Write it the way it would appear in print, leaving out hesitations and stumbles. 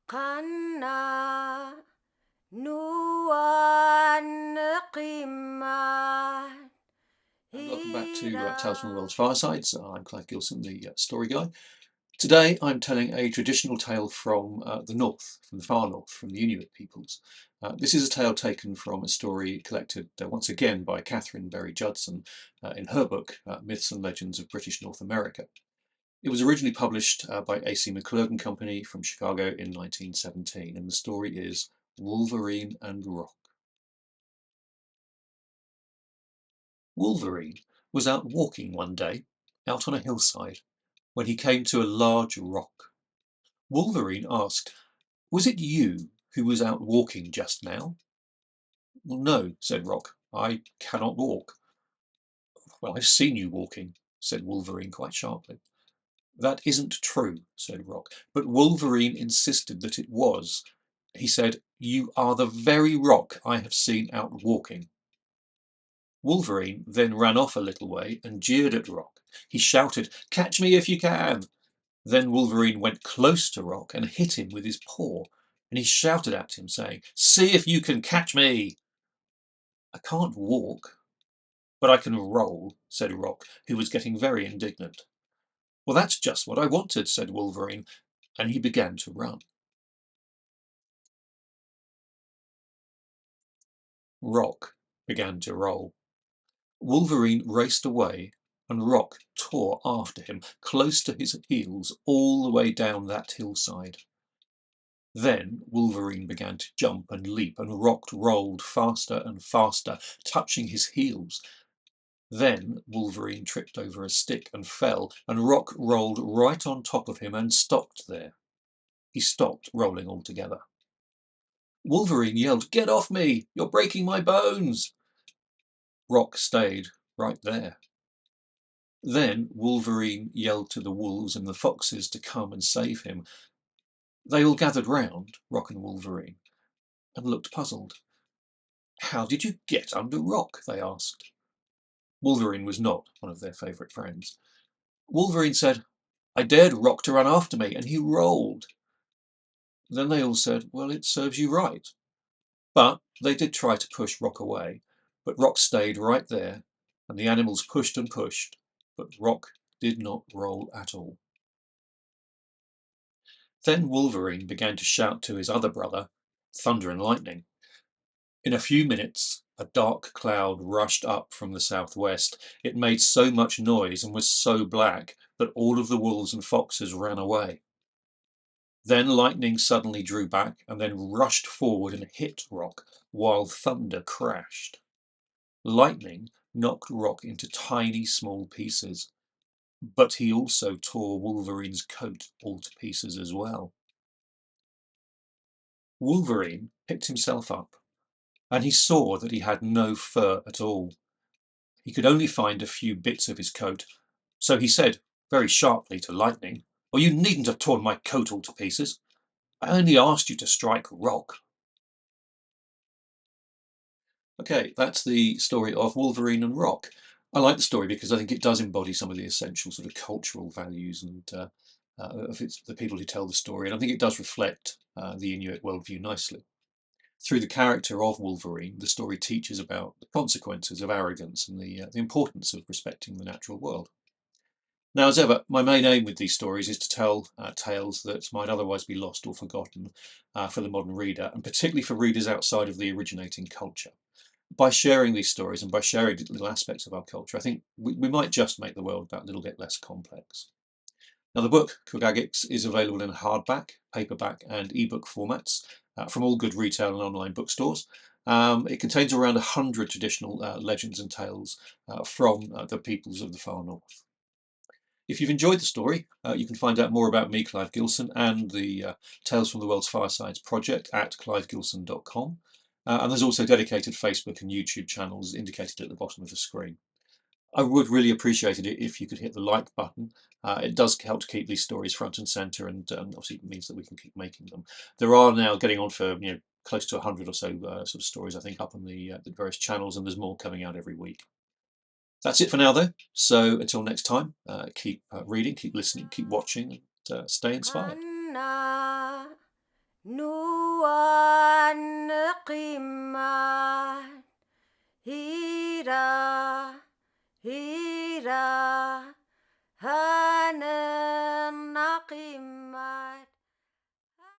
Kana nuan qiman. And welcome back to Tales from the World's Firesides. I'm Clive Gilson, the story guy. Today I'm telling a traditional tale from the north, from the far north, from the Inuit peoples. This is a tale taken from a story collected once again by Katharine Berry Judson in her book, Myths and Legends of British North America. It was originally published by A.C. McClurg Co from Chicago in 1917, and the story is Wolverene and Rock. Wolverene was out walking one day, out on a hillside, when he came to a large rock. Wolverene asked, "Was it you who was out walking just now?" "Well, no," said Rock. "I cannot walk." "Well, I've seen you walking," said Wolverene quite sharply. "That isn't true," said Rock. But Wolverene insisted that it was. He said, "You are the very rock I have seen out walking." Wolverine then ran off a little way and jeered at Rock. He shouted, "Catch me if you can!" Then Wolverine went close to Rock and hit him with his paw, and he shouted at him, saying, "See if you can catch me!" "I can't walk, but I can roll," said Rock, who was getting very indignant. "Well, that's just what I wanted," said Wolverine, and he began to run. Rock began to roll. Wolverine raced away, and Rock tore after him, close to his heels, all the way down that hillside. Then Wolverine began to jump and leap, and Rock rolled faster and faster, touching his heels. Then Wolverine tripped over a stick and fell, and Rock rolled right on top of him and stopped there. He stopped rolling altogether. Wolverine yelled, "Get off me! You're breaking my bones!" Rock stayed right there. Then Wolverine yelled to the wolves and the foxes to come and save him. They all gathered round Rock and Wolverine and looked puzzled. "How did you get under Rock?" they asked. Wolverine was not one of their favourite friends. Wolverine said, "I dared Rock to run after me, and he rolled." Then they all said, "Well, it serves you right." But they did try to push Rock away, but Rock stayed right there, and the animals pushed and pushed, but Rock did not roll at all. Then Wolverine began to shout to his other brother, Thunder and Lightning. In a few minutes, a dark cloud rushed up from the southwest. It made so much noise and was so black that all of the wolves and foxes ran away. Then Lightning suddenly drew back and then rushed forward and hit Rock, while Thunder crashed. Lightning knocked Rock into tiny small pieces, but he also tore Wolverine's coat all to pieces as well. Wolverine picked himself up, and he saw that he had no fur at all. He could only find a few bits of his coat, so he said very sharply to Lightning, "Oh, you needn't have torn my coat all to pieces. I only asked you to strike Rock." Okay, that's the story of Wolverine and Rock. I like the story because I think it does embody some of the essential sort of cultural values and of the people who tell the story, and I think it does reflect the Inuit worldview nicely. Through the character of Wolverine, the story teaches about the consequences of arrogance and the importance of respecting the natural world. Now, as ever, my main aim with these stories is to tell tales that might otherwise be lost or forgotten for the modern reader, and particularly for readers outside of the originating culture. By sharing these stories and by sharing little aspects of our culture, I think we might just make the world that little bit less complex. Now, the book, Kugagix, is available in hardback, paperback, and ebook formats from all good retail and online bookstores. It contains around 100 traditional legends and tales from the peoples of the far north. If you've enjoyed the story, you can find out more about me, Clive Gilson, and the Tales from the World's Firesides project at clivegilson.com. And there's also dedicated Facebook and YouTube channels indicated at the bottom of the screen. I would really appreciate it if you could hit the like button. It does help to keep these stories front and centre, and obviously it means that we can keep making them. There are now getting on for close to 100 or so sort of stories, I think, up on the various channels, and there's more coming out every week. That's it for now, though. So until next time, keep reading, keep listening, keep watching, and stay inspired. nuan qiman hira hira ha